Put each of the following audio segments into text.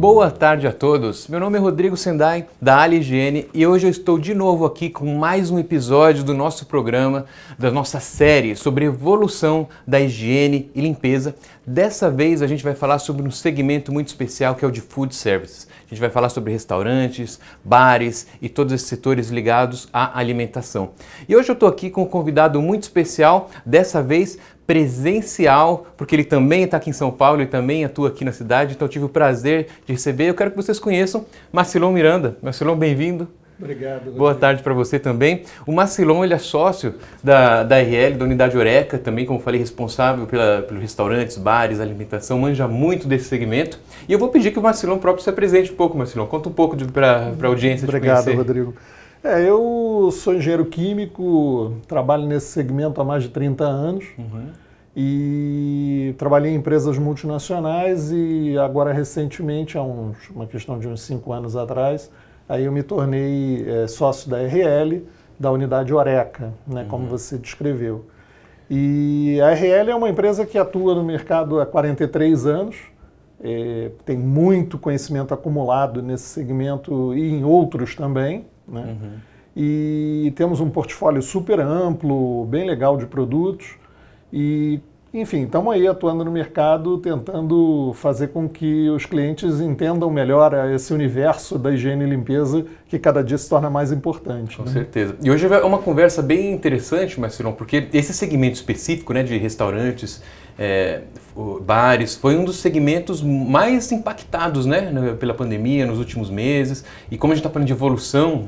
Boa tarde a todos, meu nome é Rodrigo Sendai, da Ali Higiene, e hoje eu estou de novo aqui com mais um episódio do nosso programa, da nossa série sobre evolução da higiene e limpeza. Dessa vez a gente vai falar sobre um segmento muito especial que é o de Food Services. A gente vai falar sobre restaurantes, bares e todos esses setores ligados à alimentação. E hoje eu estou aqui com um convidado muito especial, dessa vez presencial, porque ele também está aqui em São Paulo e também atua aqui na cidade, então eu tive o prazer de receber. Eu quero que vocês conheçam Marcilon Miranda. Marcilon, bem-vindo. Obrigado. Boa tarde para você também. O Marcilon, ele é sócio da RL, da Unidade Oreca, também, como falei, responsável pelos restaurantes, bares, alimentação, manja muito desse segmento. E eu vou pedir que o Marcilon próprio se apresente um pouco, Marcilon. Conta um pouco para a audiência te conhecer. Obrigado, Rodrigo. Eu sou engenheiro químico, trabalho nesse segmento há mais de 30 anos e trabalhei em empresas multinacionais e agora recentemente, uma questão de uns 5 anos atrás, aí eu me tornei sócio da RL, da Unidade Oreca, né, como você descreveu. E a RL é uma empresa que atua no mercado há 43 anos, tem muito conhecimento acumulado nesse segmento e em outros também, né? E temos um portfólio super amplo, bem legal de produtos e, enfim, estamos aí atuando no mercado tentando fazer com que os clientes entendam melhor esse universo da higiene e limpeza que cada dia se torna mais importante. Com certeza. E hoje é uma conversa bem interessante, Marcilon, porque esse segmento específico, né, de restaurantes, bares, foi um dos segmentos mais impactados, né, pela pandemia nos últimos meses. E como a gente está falando de evolução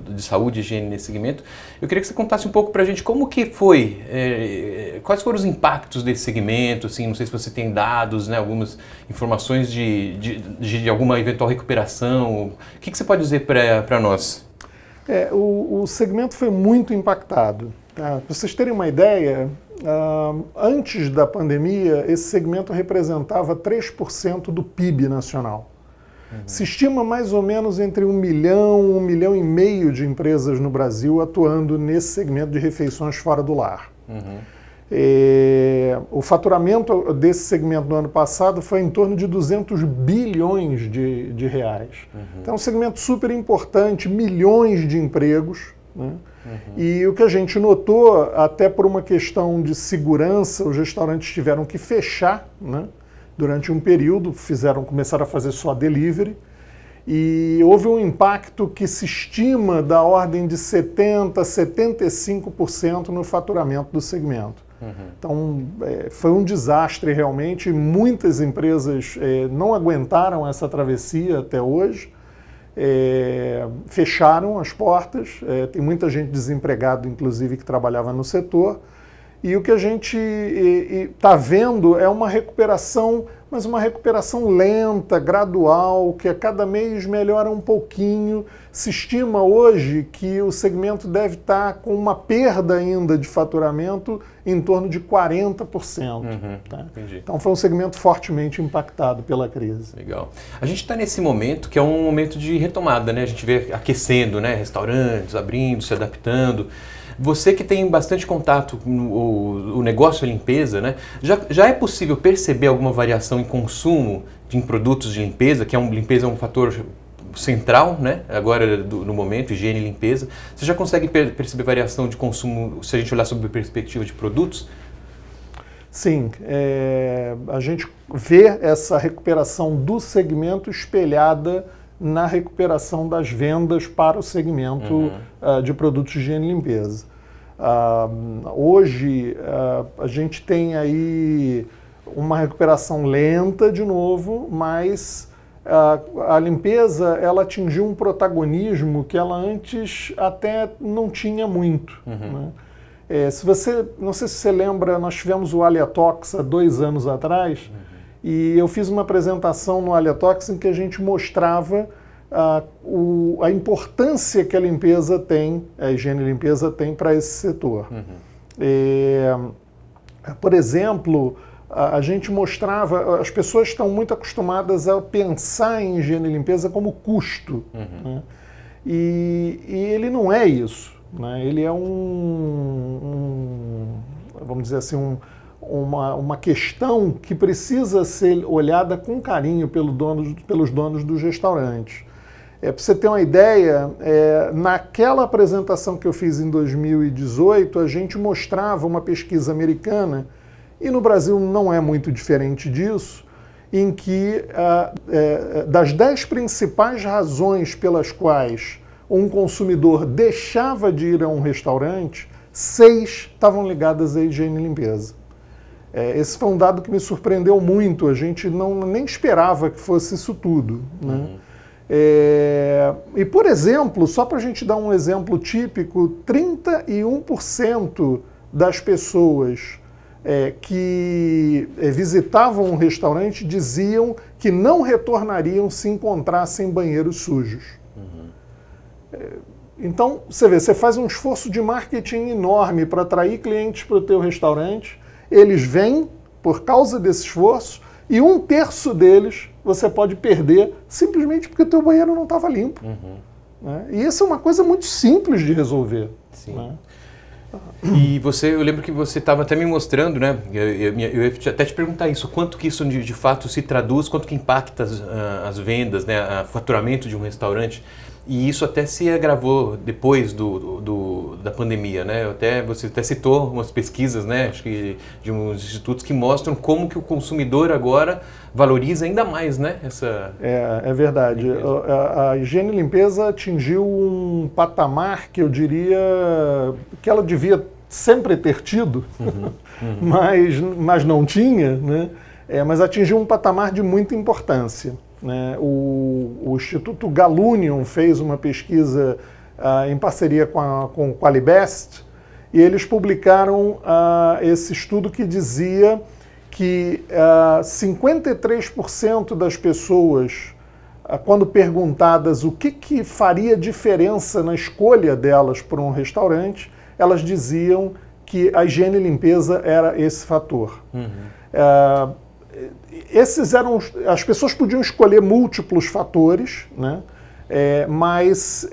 de saúde e higiene nesse segmento, eu queria que você contasse um pouco para a gente como que foi, quais foram os impactos desse segmento, assim, não sei se você tem dados, né, algumas informações de alguma eventual recuperação. O que você pode dizer para nós? O segmento foi muito impactado. Tá? Para vocês terem uma ideia, antes da pandemia, esse segmento representava 3% do PIB nacional. Se estima mais ou menos entre 1 milhão e meio de empresas no Brasil atuando nesse segmento de refeições fora do lar. O faturamento desse segmento no ano passado foi em torno de 200 bilhões de reais. Então é um segmento super importante, milhões de empregos, né? E o que a gente notou, até por uma questão de segurança, os restaurantes tiveram que fechar, né, durante um período, começaram a fazer só delivery, e houve um impacto que se estima da ordem de 70% a 75% no faturamento do segmento. Então, foi um desastre realmente, muitas empresas não aguentaram essa travessia até hoje, fecharam as portas, tem muita gente desempregada, inclusive, que trabalhava no setor, e o que a gente está vendo é uma recuperação, mas uma recuperação lenta, gradual, que a cada mês melhora um pouquinho. Se estima hoje que o segmento deve estar com uma perda ainda de faturamento em torno de 40%. Tá? Então foi um segmento fortemente impactado pela crise. Legal. A gente está nesse momento que é um momento de retomada, né? A gente vê aquecendo, né? Restaurantes abrindo, se adaptando. Você que tem bastante contato com o negócio de limpeza, né? Já é possível perceber alguma variação em consumo em produtos de limpeza, que limpeza é um fator central, né? Agora no momento, higiene e limpeza. Você já consegue perceber variação de consumo se a gente olhar sob a perspectiva de produtos? Sim, a gente vê essa recuperação do segmento espelhada na recuperação das vendas para o segmento de produtos de higiene e limpeza. Hoje a gente tem aí uma recuperação lenta de novo, mas a limpeza ela atingiu um protagonismo que ela antes até não tinha muito. Né? Não sei se você lembra, nós tivemos o Aliatox há 2 anos atrás, e eu fiz uma apresentação no Aliatox em que a gente mostrava a importância que a limpeza tem, a higiene e limpeza tem para esse setor. Por exemplo, a gente mostrava, as pessoas estão muito acostumadas a pensar em higiene e limpeza como custo, né? E ele não é isso, né? Ele é vamos dizer assim, uma questão que precisa ser olhada com carinho pelos donos dos restaurantes. Para você ter uma ideia, naquela apresentação que eu fiz em 2018, a gente mostrava uma pesquisa americana, e no Brasil não é muito diferente disso, em que das 10 principais razões pelas quais um consumidor deixava de ir a um restaurante, 6 estavam ligadas à higiene e limpeza. Esse foi um dado que me surpreendeu muito, a gente nem esperava que fosse isso tudo, né? E, por exemplo, só para a gente dar um exemplo típico, 31% das pessoas que visitavam um restaurante diziam que não retornariam se encontrassem banheiros sujos. Então, você vê, você faz um esforço de marketing enorme para atrair clientes para o teu restaurante, eles vêm por causa desse esforço, e 1/3 deles você pode perder simplesmente porque o teu banheiro não estava limpo. Né? E isso é uma coisa muito simples de resolver. Sim. Né? E eu lembro que você estava até me mostrando, né? Eu ia até te perguntar isso, quanto que isso de fato se traduz, quanto que impacta as vendas, né? O faturamento de um restaurante. E isso até se agravou depois da pandemia, né? Você até citou umas pesquisas, né? Acho que de uns institutos que mostram como que o consumidor agora valoriza ainda mais, né? É verdade. A higiene e limpeza atingiu um patamar que eu diria que ela devia sempre ter tido, mas não tinha, né? Mas atingiu um patamar de muita importância. Né? O Instituto Galunion fez uma pesquisa em parceria com o Qualibest, e eles publicaram esse estudo que dizia que 53% das pessoas, quando perguntadas o que faria diferença na escolha delas por um restaurante, elas diziam que a higiene e limpeza era esse fator. As pessoas podiam escolher múltiplos fatores, né? Mas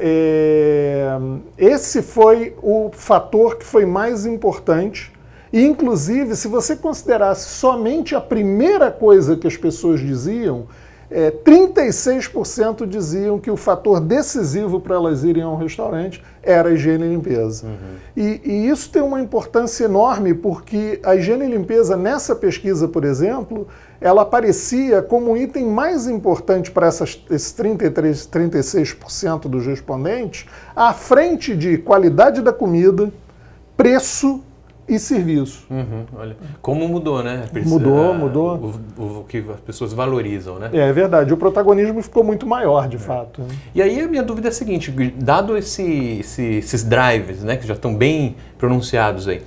esse foi o fator que foi mais importante. E, inclusive, se você considerasse somente a primeira coisa que as pessoas diziam, 36% diziam que o fator decisivo para elas irem a um restaurante era a higiene e limpeza. E isso tem uma importância enorme, porque a higiene e limpeza, nessa pesquisa, por exemplo, ela aparecia como o item mais importante para esses 36% dos respondentes, à frente de qualidade da comida, preço e serviço. Olha, como mudou, né? Mudou. O que as pessoas valorizam, né? É verdade, o protagonismo ficou muito maior, de fato. E aí a minha dúvida é a seguinte, dado esses drives, né, que já estão bem pronunciados aí,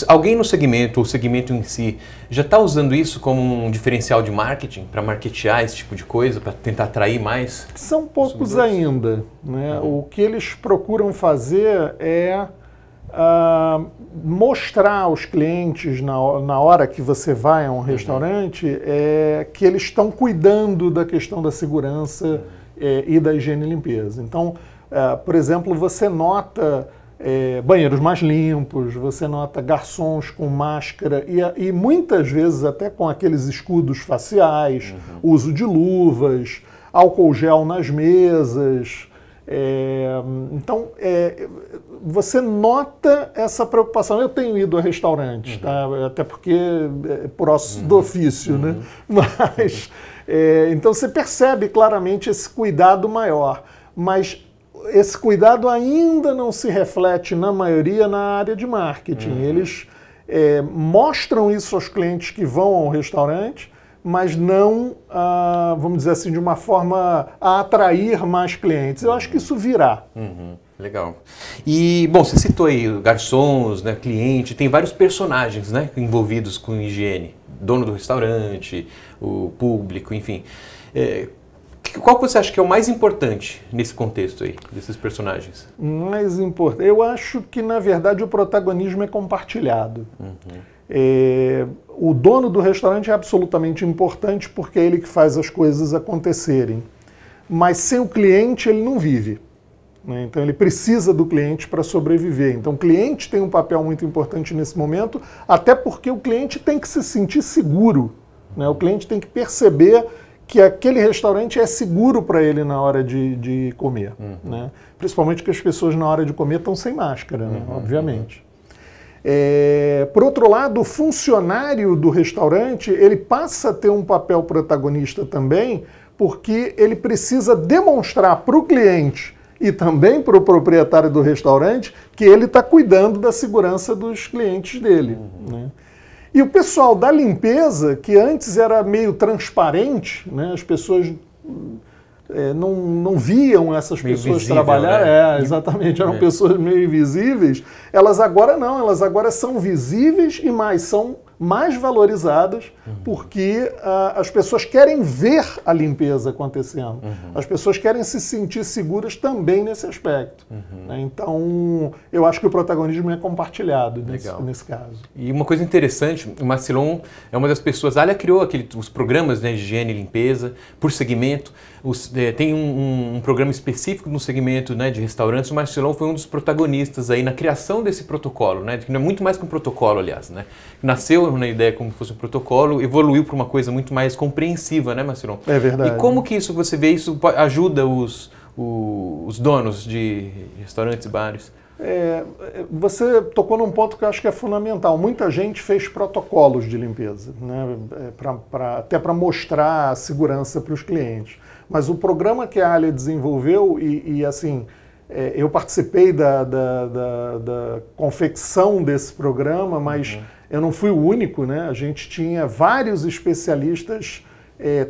alguém no segmento, ou o segmento em si, já está usando isso como um diferencial de marketing, para marketear esse tipo de coisa, para tentar atrair mais? São poucos ainda, né? O que eles procuram fazer é mostrar aos clientes, na hora que você vai a um restaurante, que eles estão cuidando da questão da segurança e da higiene e limpeza. Então, por exemplo, você nota banheiros mais limpos, você nota garçons com máscara e muitas vezes até com aqueles escudos faciais, uso de luvas, álcool gel nas mesas. Então, você nota essa preocupação. Eu tenho ido a restaurantes, tá? Até porque por do ofício, né? Mas, então você percebe claramente esse cuidado maior, mas esse cuidado ainda não se reflete, na maioria, na área de marketing. Eles mostram isso aos clientes que vão ao restaurante, mas não, vamos dizer assim, de uma forma a atrair mais clientes. Eu acho que isso virá. Legal. E, bom, você citou aí garçons, né, cliente, tem vários personagens, né, envolvidos com higiene. Dono do restaurante, o público, enfim. Qual que você acha que é o mais importante nesse contexto aí, desses personagens? Mais importante? Eu acho que, na verdade, o protagonismo é compartilhado. O dono do restaurante é absolutamente importante porque é ele que faz as coisas acontecerem. Mas sem o cliente ele não vive. né? Então ele precisa do cliente para sobreviver. Então o cliente tem um papel muito importante nesse momento, até porque o cliente tem que se sentir seguro, né? O cliente tem que perceber que aquele restaurante é seguro para ele na hora de comer, né? Principalmente porque as pessoas na hora de comer estão sem máscara, né? Obviamente. Por outro lado, o funcionário do restaurante, ele passa a ter um papel protagonista também, porque ele precisa demonstrar para o cliente e também para o proprietário do restaurante que ele está cuidando da segurança dos clientes dele, né? E o pessoal da limpeza, que antes era meio transparente, né? As pessoas não viam essas meio pessoas visível, trabalhar, né? Exatamente, eram pessoas meio invisíveis. Elas agora não, elas agora são visíveis e são mais valorizadas, porque as pessoas querem ver a limpeza acontecendo. As pessoas querem se sentir seguras também nesse aspecto, né? Então, eu acho que o protagonismo é compartilhado nesse caso. E uma coisa interessante, o Marcilon é uma das pessoas, a Alia criou os programas, né, de higiene e limpeza por segmento. Tem um programa específico no segmento, né, de restaurantes. O Marcilon foi um dos protagonistas aí na criação desse protocolo, né, que não é muito mais que um protocolo, aliás, né? Nasceu na ideia como se fosse um protocolo, evoluiu para uma coisa muito mais compreensiva, né, Marcilon? É verdade. E como que isso, você vê, isso ajuda os donos de restaurantes e bares? Você tocou num ponto que eu acho que é fundamental. Muita gente fez protocolos de limpeza, né, até para mostrar a segurança para os clientes. Mas o programa que a Alia desenvolveu, assim, eu participei da confecção desse programa, mas eu não fui o único, né? A gente tinha vários especialistas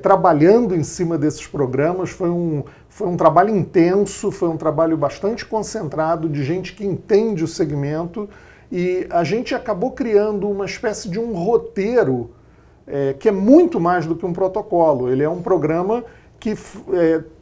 trabalhando em cima desses programas. Foi um trabalho intenso, foi um trabalho bastante concentrado de gente que entende o segmento, e a gente acabou criando uma espécie de um roteiro que é muito mais do que um protocolo. Ele é um programa que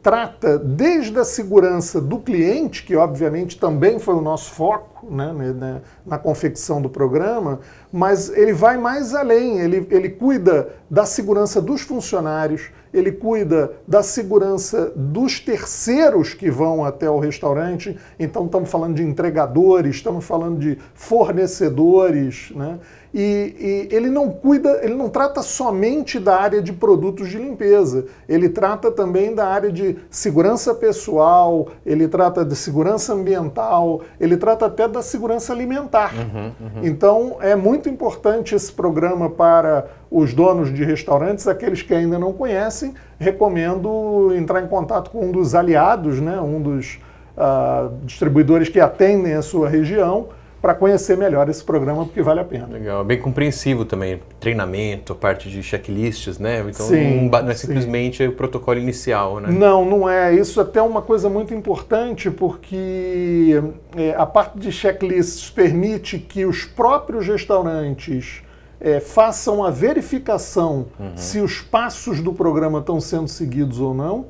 trata desde a segurança do cliente, que obviamente também foi o nosso foco, né, na confecção do programa, mas ele vai mais além, ele cuida da segurança dos funcionários, ele cuida da segurança dos terceiros que vão até o restaurante. Então estamos falando de entregadores, estamos falando de fornecedores, né? E ele não trata somente da área de produtos de limpeza, ele trata também da área de segurança pessoal, ele trata de segurança ambiental, ele trata até da segurança alimentar. Então é muito importante esse programa para os donos de restaurantes. Aqueles que ainda não conhecem, recomendo entrar em contato com um dos aliados, né, um dos distribuidores que atendem a sua região, para conhecer melhor esse programa, porque vale a pena. Legal, bem compreensivo também, treinamento, a parte de checklists, né? Então sim, não é simplesmente o protocolo inicial, né? Não é. Isso até é uma coisa muito importante, porque a parte de checklists permite que os próprios restaurantes façam a verificação se os passos do programa estão sendo seguidos ou não.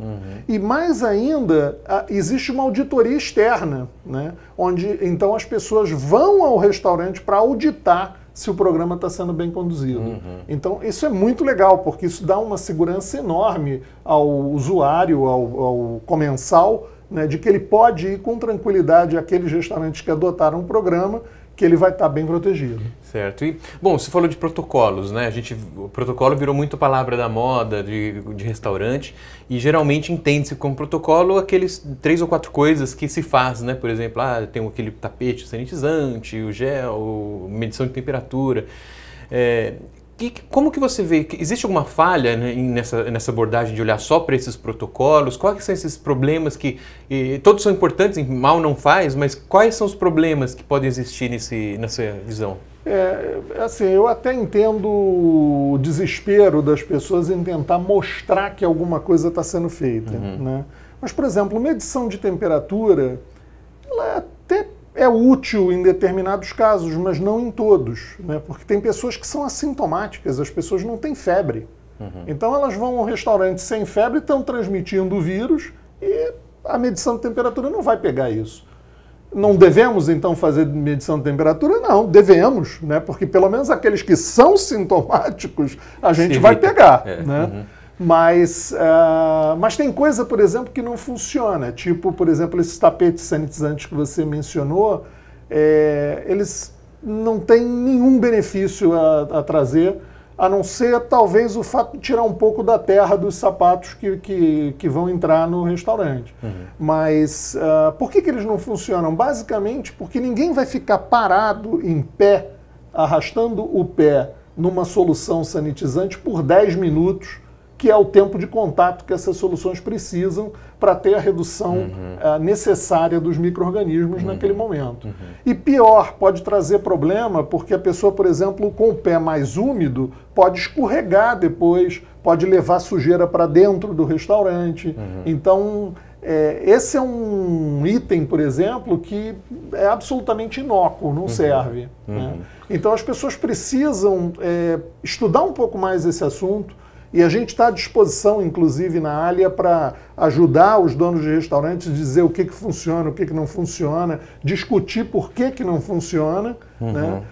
E mais ainda, existe uma auditoria externa, né, onde então as pessoas vão ao restaurante para auditar se o programa está sendo bem conduzido. Então isso é muito legal, porque isso dá uma segurança enorme ao usuário, ao comensal, né, de que ele pode ir com tranquilidade àqueles restaurantes que adotaram o programa, que ele vai estar bem protegido. Certo. E, bom, você falou de protocolos, né? O protocolo virou muito palavra da moda, de restaurante, e geralmente entende-se como protocolo aqueles 3 ou 4 coisas que se faz, né? Por exemplo, tem aquele tapete sanitizante, o gel, medição de temperatura. Como que você vê? Existe alguma falha, né, nessa abordagem de olhar só para esses protocolos? Quais são esses problemas que... todos são importantes, mal não faz, mas quais são os problemas que podem existir nessa visão? Assim, eu até entendo o desespero das pessoas em tentar mostrar que alguma coisa está sendo feita, né? Mas, por exemplo, medição de temperatura, ela até é útil em determinados casos, mas não em todos, né? Porque tem pessoas que são assintomáticas, as pessoas não têm febre. Então elas vão ao restaurante sem febre, estão transmitindo o vírus, e a medição de temperatura não vai pegar isso. Não devemos, então, fazer medição de temperatura? Não, devemos, né? Porque pelo menos aqueles que são sintomáticos a gente vai pegar, né? Mas tem coisa, por exemplo, que não funciona. Tipo, por exemplo, esses tapetes sanitizantes que você mencionou, eles não têm nenhum benefício a trazer, a não ser talvez o fato de tirar um pouco da terra dos sapatos que vão entrar no restaurante. Mas por que eles não funcionam? Basicamente porque ninguém vai ficar parado em pé, arrastando o pé numa solução sanitizante por 10 minutos, que é o tempo de contato que essas soluções precisam para ter a redução necessária dos micro-organismos naquele momento. E pior, pode trazer problema porque a pessoa, por exemplo, com o pé mais úmido, pode escorregar depois, pode levar sujeira para dentro do restaurante. Então, esse é um item, por exemplo, que é absolutamente inócuo, não serve. Né? Então, as pessoas precisam estudar um pouco mais esse assunto. E a gente está à disposição, inclusive, na Alia, para ajudar os donos de restaurantes a dizer o que funciona, o que não funciona, discutir por que não funciona, né?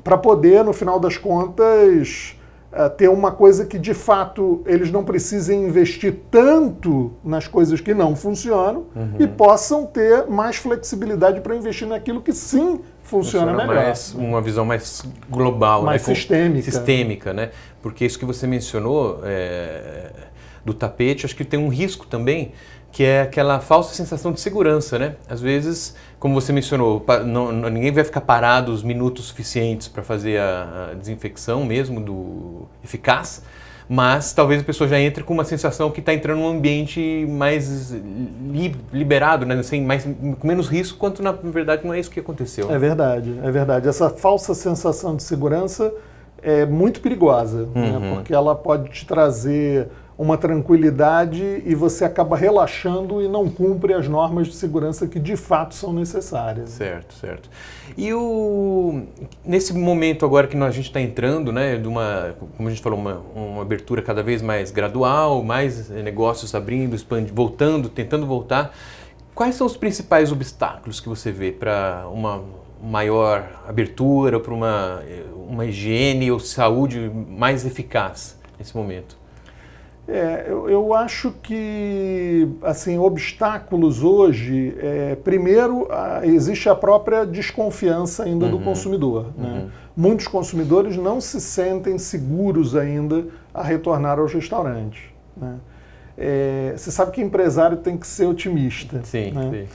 Para poder, no final das contas, ter uma coisa que, de fato, eles não precisem investir tanto nas coisas que não funcionam e possam ter mais flexibilidade para investir naquilo que sim funciona melhor. Uma visão mais global, mais sistêmica. Sistêmica, né? Porque isso que você mencionou do tapete, acho que tem um risco também, que é aquela falsa sensação de segurança, né? Às vezes, como você mencionou, ninguém vai ficar parado os minutos suficientes para fazer a desinfecção mesmo eficaz, mas talvez a pessoa já entre com uma sensação que está entrando num ambiente mais liberado, né? Assim, com menos risco, quanto na verdade não é isso que aconteceu. É verdade, é verdade. Essa falsa sensação de segurança é muito perigosa, né? Porque ela pode te trazer uma tranquilidade e você acaba relaxando e não cumpre as normas de segurança que de fato são necessárias. Certo, certo. E nesse momento agora que a gente está entrando, né, como a gente falou, uma abertura cada vez mais gradual, mais negócios abrindo, expandindo, voltando, tentando voltar, quais são os principais obstáculos que você vê para uma maior abertura, para uma higiene ou saúde mais eficaz nesse momento? Eu acho que, assim, obstáculos hoje, primeiro, existe a própria desconfiança ainda do consumidor. Né? Muitos consumidores não se sentem seguros ainda a retornar aos restaurantes. Né? Você sabe que empresário tem que ser otimista. Sim, né? Sim.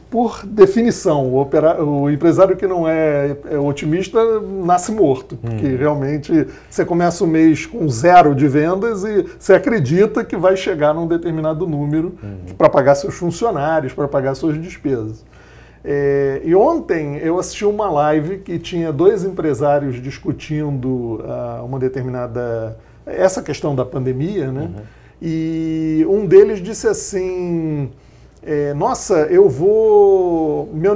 Por definição, o empresário que não é otimista nasce morto, porque realmente você começa o mês com 0 de vendas e você acredita que vai chegar num determinado número para pagar seus funcionários, para pagar suas despesas. E ontem eu assisti uma live que tinha 2 empresários discutindo essa questão da pandemia, né? E um deles disse assim: nossa,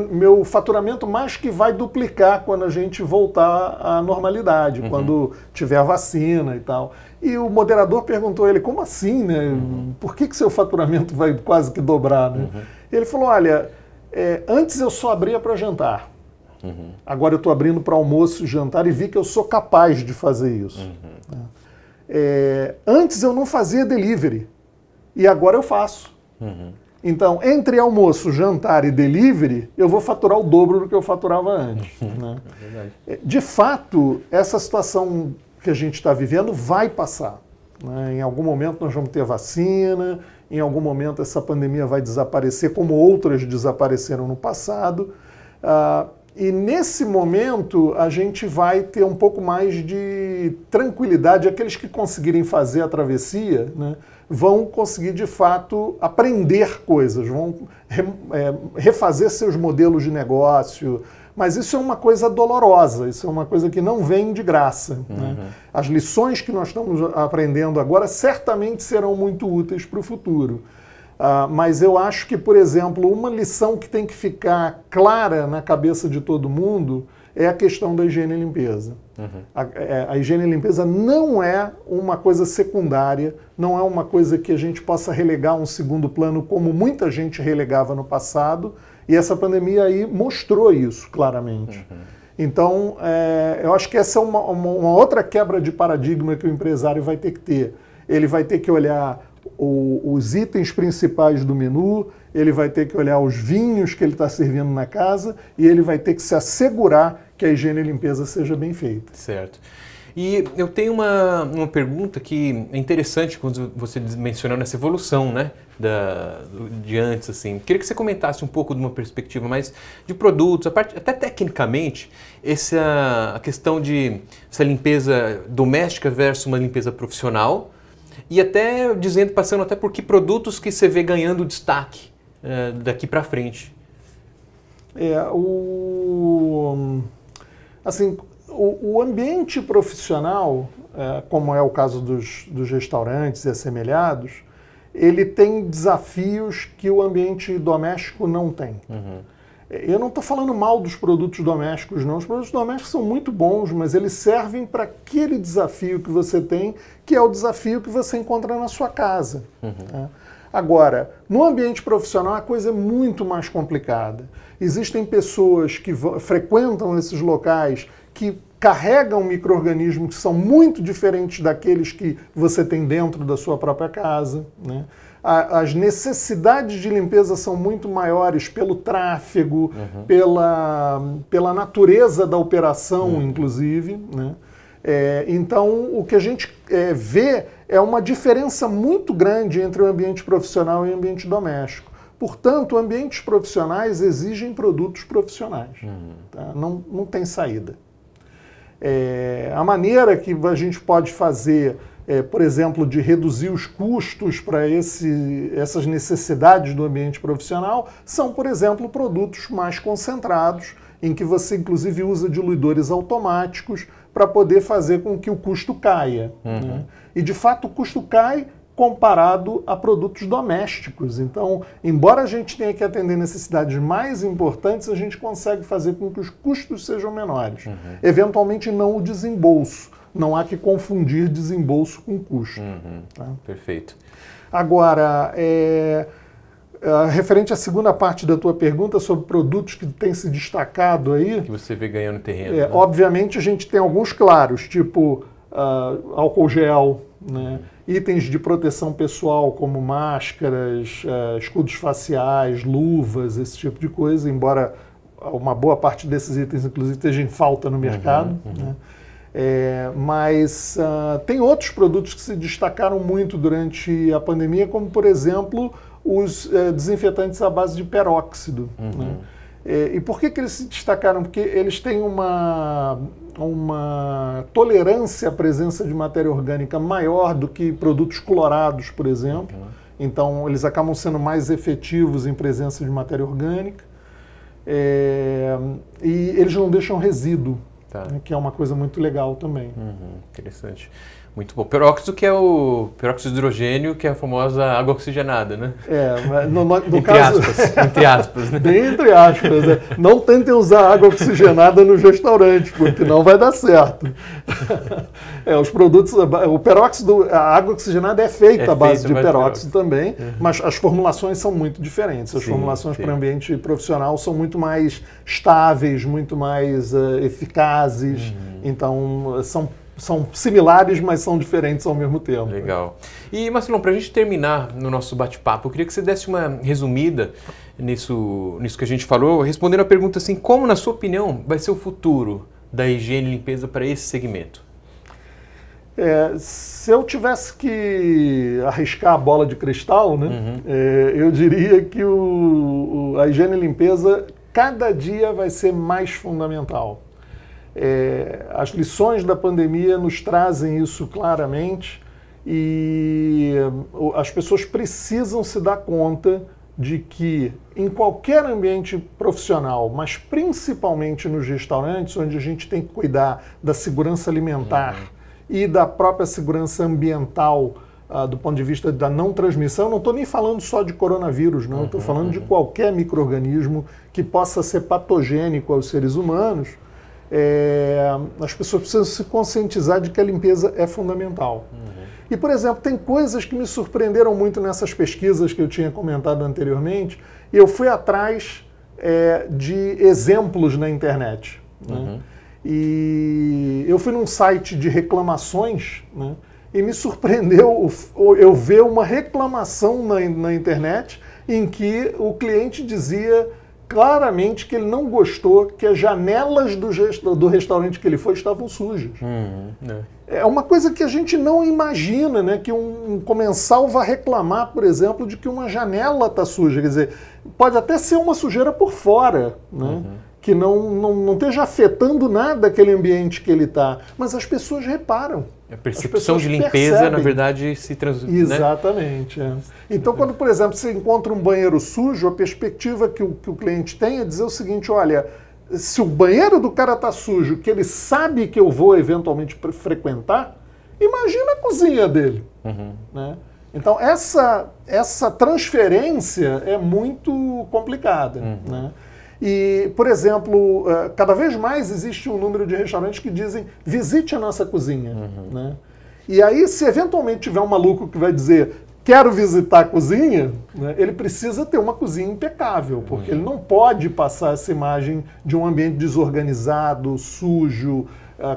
meu faturamento mais que vai duplicar quando a gente voltar à normalidade, quando tiver a vacina e tal. E o moderador perguntou a ele: como assim, né? Por que seu faturamento vai quase que dobrar, né? Ele falou: olha, antes eu só abria para jantar. Agora eu estou abrindo para almoço e jantar e vi que eu sou capaz de fazer isso. Antes eu não fazia delivery e agora eu faço. Então, entre almoço, jantar e delivery, eu vou faturar o dobro do que eu faturava antes. Né? De fato, essa situação que a gente está vivendo vai passar. Né? Em algum momento nós vamos ter vacina, em algum momento essa pandemia vai desaparecer, como outras desapareceram no passado. E nesse momento a gente vai ter um pouco mais de tranquilidade. Aqueles que conseguirem fazer a travessia, né, vão conseguir de fato aprender coisas, vão refazer seus modelos de negócio. Mas isso é uma coisa dolorosa, isso é uma coisa que não vem de graça. Né? As lições que nós estamos aprendendo agora certamente serão muito úteis para o futuro. Mas eu acho que, por exemplo, uma lição que tem que ficar clara na cabeça de todo mundo é a questão da higiene e limpeza. A higiene e limpeza não é uma coisa secundária, não é uma coisa que a gente possa relegar a um segundo plano, como muita gente relegava no passado, e essa pandemia aí mostrou isso claramente. Então, eu acho que essa é uma outra quebra de paradigma que o empresário vai ter que ter. Ele vai ter que olhar os itens principais do menu, ele vai ter que olhar os vinhos que ele está servindo na casa e ele vai ter que se assegurar que a higiene e limpeza seja bem feita. Certo. E eu tenho uma pergunta que é interessante quando você mencionando essa evolução, né, de antes, assim. Queria que você comentasse um pouco de uma perspectiva mais de produtos, até tecnicamente, a questão de essa limpeza doméstica versus uma limpeza profissional e até passando até por que produtos que você vê ganhando destaque daqui para frente. Assim, o ambiente profissional, como é o caso dos restaurantes e assemelhados, ele tem desafios que o ambiente doméstico não tem. Uhum. Eu não estou falando mal dos produtos domésticos, não. Os produtos domésticos são muito bons, mas eles servem para aquele desafio que você tem, que é o desafio que você encontra na sua casa. Uhum. Né? Agora, no ambiente profissional a coisa é muito mais complicada. Existem pessoas que frequentam esses locais que carregam micro-organismos que são muito diferentes daqueles que você tem dentro da sua própria casa, né? As necessidades de limpeza são muito maiores pelo tráfego, pela natureza da operação, inclusive, né? Então, o que a gente vê é uma diferença muito grande entre o ambiente profissional e o ambiente doméstico. Portanto, ambientes profissionais exigem produtos profissionais. Tá? Não tem saída. A maneira que a gente pode fazer, por exemplo, de reduzir os custos para essas necessidades do ambiente profissional são, por exemplo, produtos mais concentrados, em que você inclusive usa diluidores automáticos para poder fazer com que o custo caia. Né? E de fato o custo cai comparado a produtos domésticos. Então, embora a gente tenha que atender necessidades mais importantes, a gente consegue fazer com que os custos sejam menores. Eventualmente não o desembolso. Não há que confundir desembolso com custo. Tá? Perfeito. Agora, referente à segunda parte da tua pergunta sobre produtos que têm se destacado aí... Que você vê ganhando terreno. Né? Obviamente a gente tem alguns claros, tipo álcool gel, né? Itens de proteção pessoal como máscaras, escudos faciais, luvas, esse tipo de coisa, embora uma boa parte desses itens inclusive esteja em falta no mercado. Né? Mas tem outros produtos que se destacaram muito durante a pandemia, como por exemplo os desinfetantes à base de peróxido. Né? E por que eles se destacaram? Porque eles têm uma tolerância à presença de matéria orgânica maior do que produtos clorados, por exemplo. Então, eles acabam sendo mais efetivos em presença de matéria orgânica. E eles não deixam resíduo, né, que é uma coisa muito legal também. Interessante. Muito bom. Peróxido, que é o peróxido de hidrogênio, que é a famosa água oxigenada, né? No entre caso... aspas. Entre aspas, né? Bem entre aspas. Não tentem usar água oxigenada nos restaurantes, porque não vai dar certo. Os produtos... O peróxido, a água oxigenada é feita à base de peróxido também, mas as formulações são muito diferentes. As formulações para o ambiente profissional são muito mais estáveis, muito mais eficazes. Então, são similares, mas são diferentes ao mesmo tempo. Legal. E, Marcelão, para a gente terminar no nosso bate-papo, eu queria que você desse uma resumida nisso que a gente falou, respondendo a pergunta assim, como, na sua opinião, vai ser o futuro da higiene e limpeza para esse segmento? Se eu tivesse que arriscar a bola de cristal, né, eu diria que a higiene e limpeza cada dia vai ser mais fundamental. As lições da pandemia nos trazem isso claramente e as pessoas precisam se dar conta de que em qualquer ambiente profissional, mas principalmente nos restaurantes, onde a gente tem que cuidar da segurança alimentar e da própria segurança ambiental, do ponto de vista da não transmissão, não estou nem falando só de coronavírus, não, estou falando de qualquer micro-organismo que possa ser patogênico aos seres humanos. As pessoas precisam se conscientizar de que a limpeza é fundamental. E, por exemplo, tem coisas que me surpreenderam muito nessas pesquisas que eu tinha comentado anteriormente, e eu fui atrás de exemplos na internet. né? E eu fui num site de reclamações, né? E me surpreendeu eu ver uma reclamação na internet em que o cliente dizia claramente que ele não gostou que as janelas do restaurante que ele foi estavam sujas. É uma coisa que a gente não imagina, né? Que um comensal vá reclamar, por exemplo, de que uma janela está suja. Quer dizer, pode até ser uma sujeira por fora, né? Que não esteja afetando nada aquele ambiente que ele está. Mas as pessoas reparam. A percepção de limpeza, percebem. Na verdade, se transforma. Exatamente. Né? Então, quando, por exemplo, você encontra um banheiro sujo, a perspectiva que o cliente tem é dizer o seguinte, olha, se o banheiro do cara está sujo, que ele sabe que eu vou eventualmente frequentar, imagina a cozinha dele. Né? Então, essa transferência é muito complicada. Né? E, por exemplo, cada vez mais existe um número de restaurantes que dizem visite a nossa cozinha. Né? E aí, se eventualmente tiver um maluco que vai dizer quero visitar a cozinha, né, ele precisa ter uma cozinha impecável, porque ele não pode passar essa imagem de um ambiente desorganizado, sujo,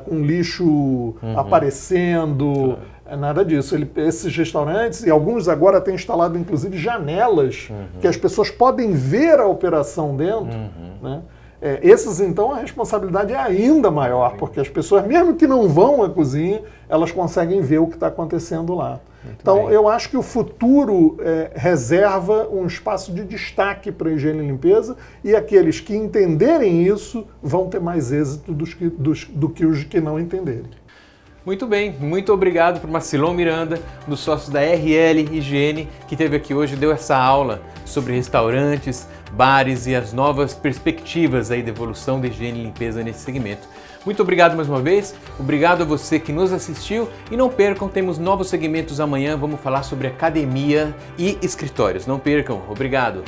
com lixo aparecendo, nada disso. Esses restaurantes, e alguns agora têm instalado inclusive janelas que as pessoas podem ver a operação dentro, né? Esses, então, a responsabilidade é ainda maior, porque as pessoas, mesmo que não vão à cozinha, elas conseguem ver o que está acontecendo lá. Então, eu acho que o futuro reserva um espaço de destaque para a higiene e limpeza, e aqueles que entenderem isso vão ter mais êxito do que os que não entenderem. Muito bem, muito obrigado para o Marcilon Miranda, dos sócios da RL Higiene, que esteve aqui hoje e deu essa aula sobre restaurantes, bares e as novas perspectivas aí da evolução da higiene e limpeza nesse segmento. Muito obrigado mais uma vez, obrigado a você que nos assistiu e não percam, temos novos segmentos amanhã, vamos falar sobre academia e escritórios. Não percam, obrigado!